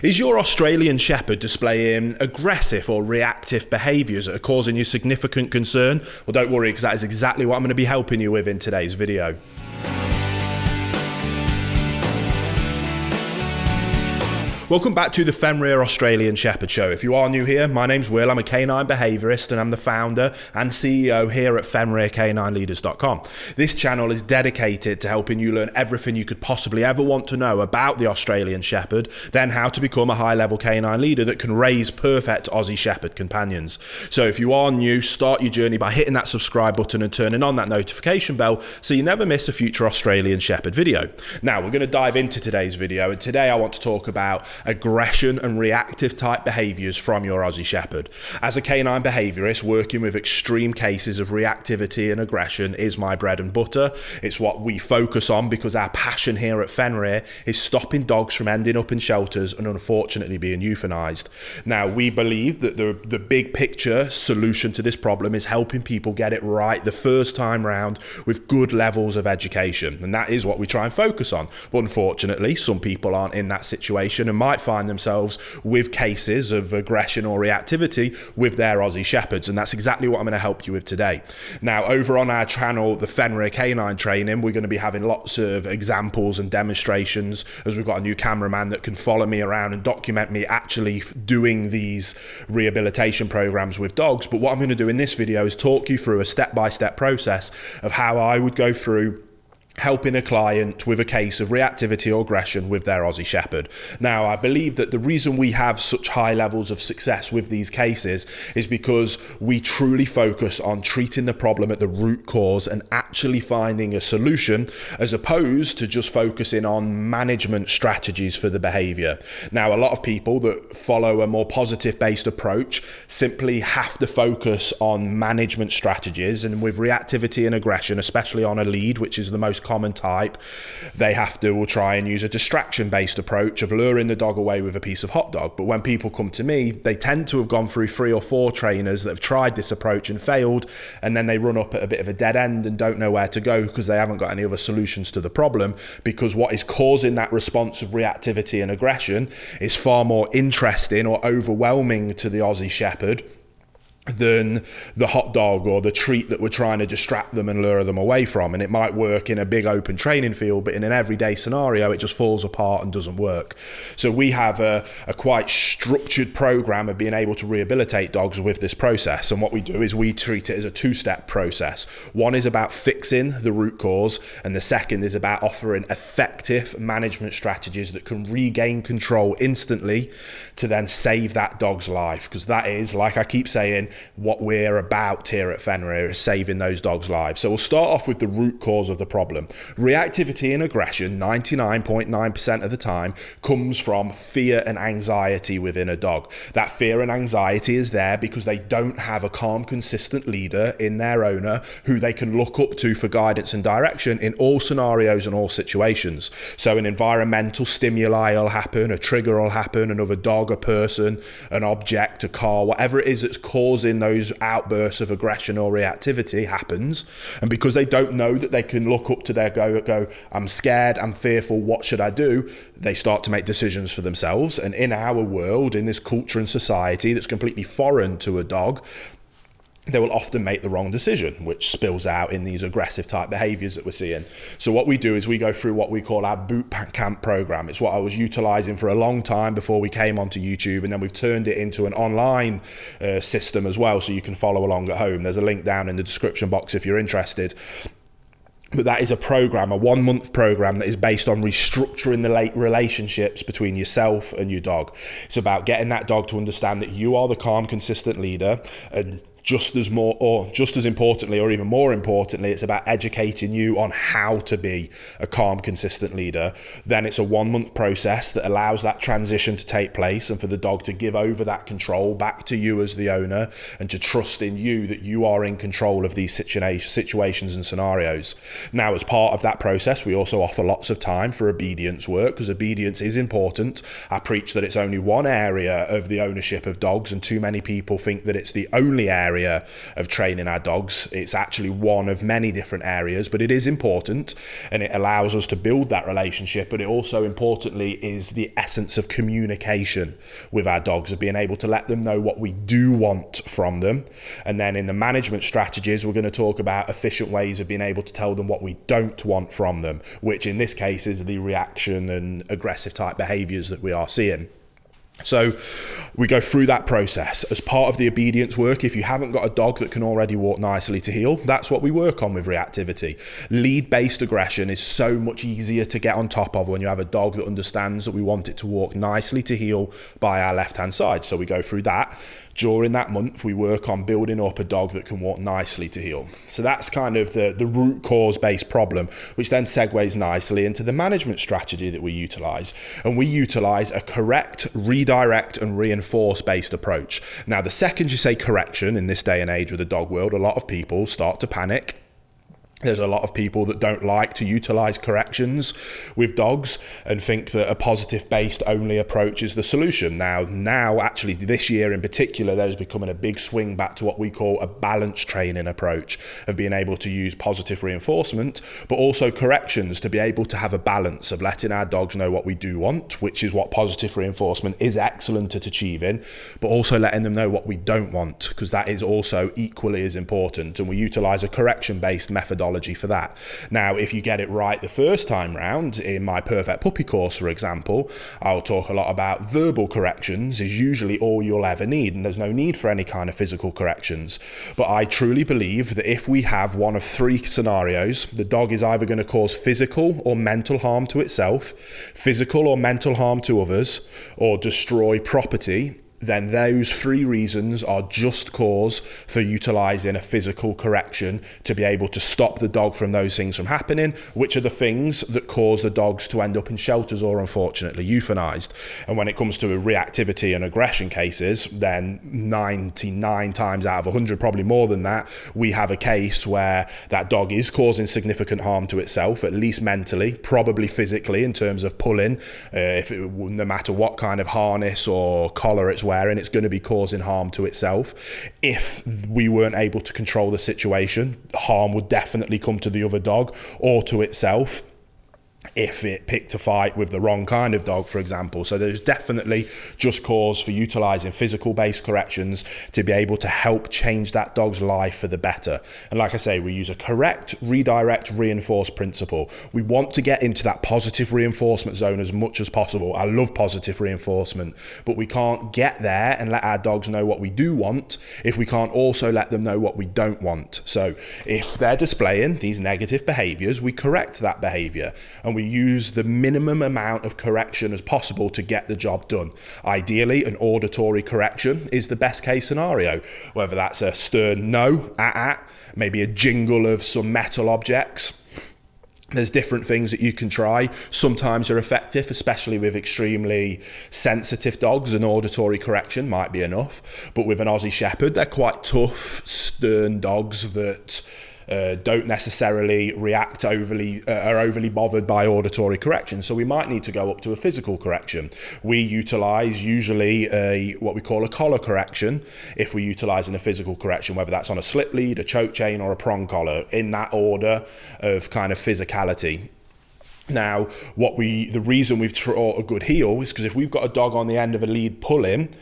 Is your Australian Shepherd displaying aggressive or reactive behaviours that are causing you significant concern? Well, don't worry, because that is exactly what I'm going to be helping you with in today's video. Welcome back to the Fenrir Australian Shepherd Show. If you are new here, my name's Will. I'm a canine behaviourist and I'm the founder and CEO here at FenrirCanineLeaders.com. This channel is dedicated to helping you learn everything you could possibly ever want to know about the Australian Shepherd, then how to become a high-level canine leader that can raise perfect Aussie Shepherd companions. So if you are new, start your journey by hitting that subscribe button and turning on that notification bell so you never miss a future Australian Shepherd video. Now, we're going to dive into today's video, and today I want to talk about aggression and reactive type behaviours from your Aussie Shepherd. As a canine behaviourist, working with extreme cases of reactivity and aggression is my bread and butter. It's what we focus on because our passion here at Fenrir is stopping dogs from ending up in shelters and unfortunately being euthanized. Now, we believe that the big picture solution to this problem is helping people get it right the first time round with good levels of education, and that is what we try and focus on. But unfortunately, some people aren't in that situation and might find themselves with cases of aggression or reactivity with their Aussie Shepherds, and that's exactly what I'm going to help you with today. Now, over on our channel, the Fenrir Canine Training, we're going to be having lots of examples and demonstrations, as we've got a new cameraman that can follow me around and document me actually doing these rehabilitation programs with dogs. But what I'm going to do in this video is talk you through a step-by-step process of how I would go through helping a client with a case of reactivity or aggression with their Aussie Shepherd. Now, I believe that the reason we have such high levels of success with these cases is because we truly focus on treating the problem at the root cause and actually finding a solution, as opposed to just focusing on management strategies for the behavior. Now, a lot of people that follow a more positive based approach simply have to focus on management strategies, and with reactivity and aggression, especially on a lead, which is the most common type, they have to will try and use a distraction based approach of luring the dog away with a piece of hot dog. But when people come to me, they tend to have gone through 3 or 4 trainers that have tried this approach and failed, and then they run up at a bit of a dead end and don't know where to go because they haven't got any other solutions to the problem, because what is causing that response of reactivity and aggression is far more interesting or overwhelming to the Aussie Shepherd than the hot dog or the treat that we're trying to distract them and lure them away from. And it might work in a big open training field, but in an everyday scenario, it just falls apart and doesn't work. So we have a quite structured program of being able to rehabilitate dogs with this process. And what we do is we treat it as a 2-step process. One is about fixing the root cause, and the second is about offering effective management strategies that can regain control instantly to then save that dog's life. Because that is, like I keep saying, what we're about here at Fenrir, is saving those dogs' lives. So we'll start off with the root cause of the problem. Reactivity and aggression, 99.9% of the time, comes from fear and anxiety within a dog. That fear and anxiety is there because they don't have a calm, consistent leader in their owner who they can look up to for guidance and direction in all scenarios and all situations. So an environmental stimuli will happen, a trigger will happen, another dog, a person, an object, a car, whatever it is that's causing those outbursts of aggression or reactivity happens. And because they don't know that they can look up to their go, I'm scared, I'm fearful, what should I do? They start to make decisions for themselves. And in our world, in this culture and society that's completely foreign to a dog, they will often make the wrong decision, which spills out in these aggressive type behaviors that we're seeing. So what we do is we go through what we call our boot camp program. It's what I was utilizing for a long time before we came onto YouTube, and then we've turned it into an online system as well, so you can follow along at home. There's a link down in the description box if you're interested. But that is a program, a 1-month program that is based on restructuring the relationships between yourself and your dog. It's about getting that dog to understand that you are the calm, consistent leader, and just as importantly, or even more importantly, it's about educating you on how to be a calm, consistent leader. Then it's a 1-month process that allows that transition to take place and for the dog to give over that control back to you as the owner and to trust in you that you are in control of these situations and scenarios. Now, as part of that process, we also offer lots of time for obedience work, because obedience is important. I preach that it's only one area of the ownership of dogs, and too many people think that it's the only area area of training our dogs. It's actually one of many different areas, but it is important, and it allows us to build that relationship. But it also importantly is the essence of communication with our dogs, of being able to let them know what we do want from them. And then in the management strategies, we're going to talk about efficient ways of being able to tell them what we don't want from them, which in this case is the reaction and aggressive type behaviors that we are seeing. So we go through that process as part of the obedience work. If you haven't got a dog that can already walk nicely to heel, that's what we work on with reactivity. Lead-based aggression is so much easier to get on top of when you have a dog that understands that we want it to walk nicely to heel by our left-hand side. So we go through that. During that month, we work on building up a dog that can walk nicely to heel. So that's kind of the root cause-based problem, which then segues nicely into the management strategy that we utilize. And we utilize a correct, redirect and reinforce based approach. Now, the second you say correction in this day and age with the dog world, a lot of people start to panic. There's a lot of people that don't like to utilize corrections with dogs and think that a positive-based only approach is the solution. Now, actually, this year in particular, there's becoming a big swing back to what we call a balanced training approach of being able to use positive reinforcement, but also corrections to be able to have a balance of letting our dogs know what we do want, which is what positive reinforcement is excellent at achieving, but also letting them know what we don't want, because that is also equally as important. And we utilize a correction-based methodology for that. Now, if you get it right the first time round, in my Perfect Puppy course, for example, I'll talk a lot about verbal corrections is usually all you'll ever need, and there's no need for any kind of physical corrections. But I truly believe that if we have one of three scenarios, the dog is either going to cause physical or mental harm to itself, physical or mental harm to others, or destroy property, then those three reasons are just cause for utilizing a physical correction to be able to stop the dog from those things from happening, which are the things that cause the dogs to end up in shelters or unfortunately euthanized. And when it comes to reactivity and aggression cases, then 99 times out of 100, probably more than that, we have a case where that dog is causing significant harm to itself, at least mentally, probably physically in terms of pulling, no matter what kind of harness or collar it's wearing, it's going to be causing harm to itself. If we weren't able to control the situation, harm would definitely come to the other dog or to itself if it picked a fight with the wrong kind of dog, for example. So there's definitely just cause for utilizing physical based corrections to be able to help change that dog's life for the better. And like I say, we use a correct, redirect, reinforce principle. We want to get into that positive reinforcement zone as much as possible. I love positive reinforcement, but we can't get there and let our dogs know what we do want if we can't also let them know what we don't want. So if they're displaying these negative behaviors, we correct that behavior, and we use the minimum amount of correction as possible to get the job done. Ideally, an auditory correction is the best case scenario, whether that's a stern no, maybe a jingle of some metal objects. There's different things that you can try. Sometimes they're effective, especially with extremely sensitive dogs. An auditory correction might be enough. But with an Aussie Shepherd, they're quite tough, stern dogs that don't necessarily react overly, are overly bothered by auditory correction. So we might need to go up to a physical correction. We utilize usually what we call a collar correction if we're utilizing a physical correction, whether that's on a slip lead, a choke chain, or a prong collar, in that order of kind of physicality. Now, the reason we've taught a good heel is because if we've got a dog on the end of a lead pulling,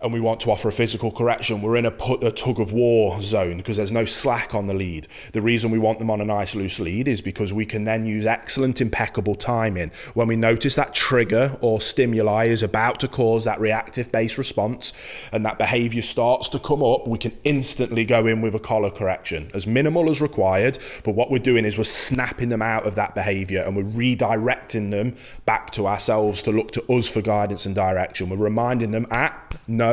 and we want to offer a physical correction, we're in a tug of war zone because there's no slack on the lead. The reason we want them on a nice loose lead is because we can then use excellent, impeccable timing. When we notice that trigger or stimuli is about to cause that reactive based response and that behavior starts to come up, we can instantly go in with a collar correction, as minimal as required. But what we're doing is we're snapping them out of that behavior and we're redirecting them back to ourselves to look to us for guidance and direction. We're reminding them, no,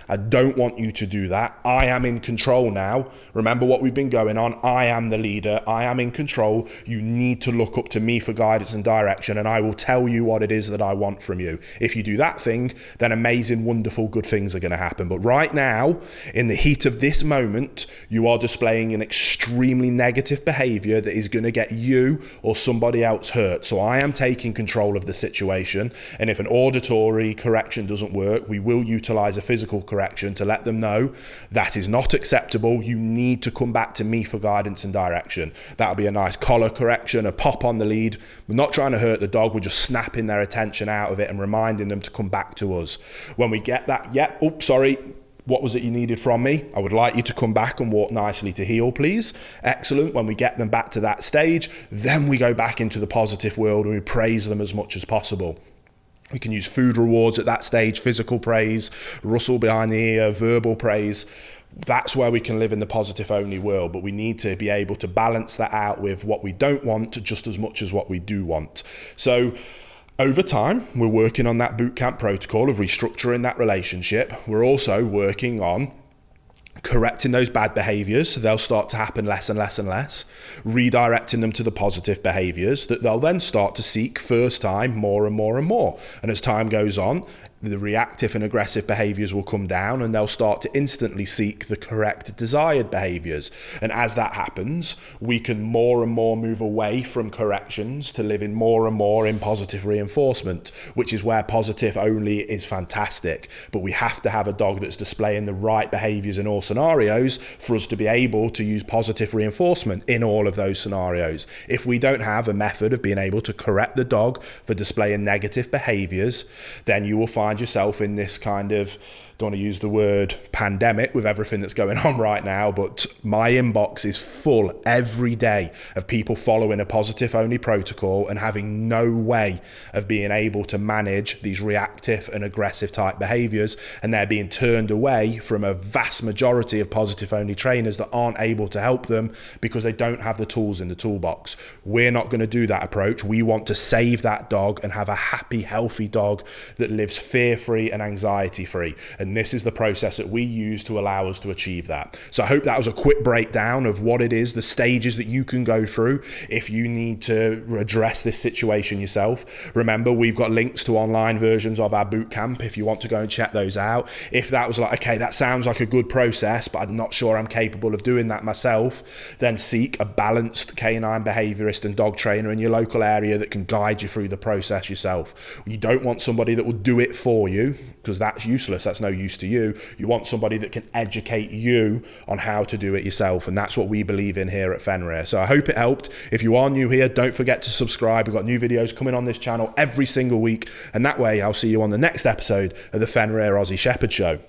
I don't want you to do that. I am in control now. Remember what we've been going on. I am the leader. I am in control. You need to look up to me for guidance and direction, and I will tell you what it is that I want from you. If you do that thing, then amazing, wonderful, good things are going to happen. But right now, in the heat of this moment, you are displaying an extremely negative behavior that is going to get you or somebody else hurt. So I am taking control of the situation, and if an auditory correction doesn't work, we will utilize a a physical correction to let them know that is not acceptable. You need to come back to me for guidance and direction. That'll be a nice collar correction, a pop on the lead. We're not trying to hurt the dog, we're just snapping their attention out of it and reminding them to come back to us. When we get that, what was it you needed from me? I would like you to come back and walk nicely to heel, please. Excellent. When we get them back to that stage, then we go back into the positive world and we praise them as much as possible. We can use food rewards at that stage, physical praise, rustle behind the ear, verbal praise. That's where we can live in the positive only world, but we need to be able to balance that out with what we don't want just as much as what we do want. So over time, we're working on that boot camp protocol of restructuring that relationship. We're also working on correcting those bad behaviors, so they'll start to happen less and less and less, redirecting them to the positive behaviors that they'll then start to seek first time more and more and more. And as time goes on, the reactive and aggressive behaviors will come down and they'll start to instantly seek the correct desired behaviors. And as that happens, we can more and more move away from corrections to living more and more in positive reinforcement, which is where positive only is fantastic. But we have to have a dog that's displaying the right behaviors in all scenarios for us to be able to use positive reinforcement in all of those scenarios. If we don't have a method of being able to correct the dog for displaying negative behaviors, then you will find yourself in this kind of, don't want to use the word pandemic with everything that's going on right now, but my inbox is full every day of people following a positive only protocol and having no way of being able to manage these reactive and aggressive type behaviors, and they're being turned away from a vast majority of positive only trainers that aren't able to help them because they don't have the tools in the toolbox. We're not going to do that approach. We want to save that dog and have a happy, healthy dog that lives fear-free and anxiety-free. And this is the process that we use to allow us to achieve that. So I hope that was a quick breakdown of what it is, the stages that you can go through if you need to address this situation yourself. Remember, we've got links to online versions of our boot camp if you want to go and check those out. If that was like, okay, that sounds like a good process, but I'm not sure I'm capable of doing that myself, then seek a balanced canine behaviourist and dog trainer in your local area that can guide you through the process yourself. You don't want somebody that will do it for you, because that's useless. That's no use to you. You want somebody that can educate you on how to do it yourself, and that's what we believe in here at Fenrir. So I hope it helped. If you are new here, don't forget to subscribe. We've got new videos coming on this channel every single week, and that way I'll see you on the next episode of the Fenrir Aussie Shepherd Show.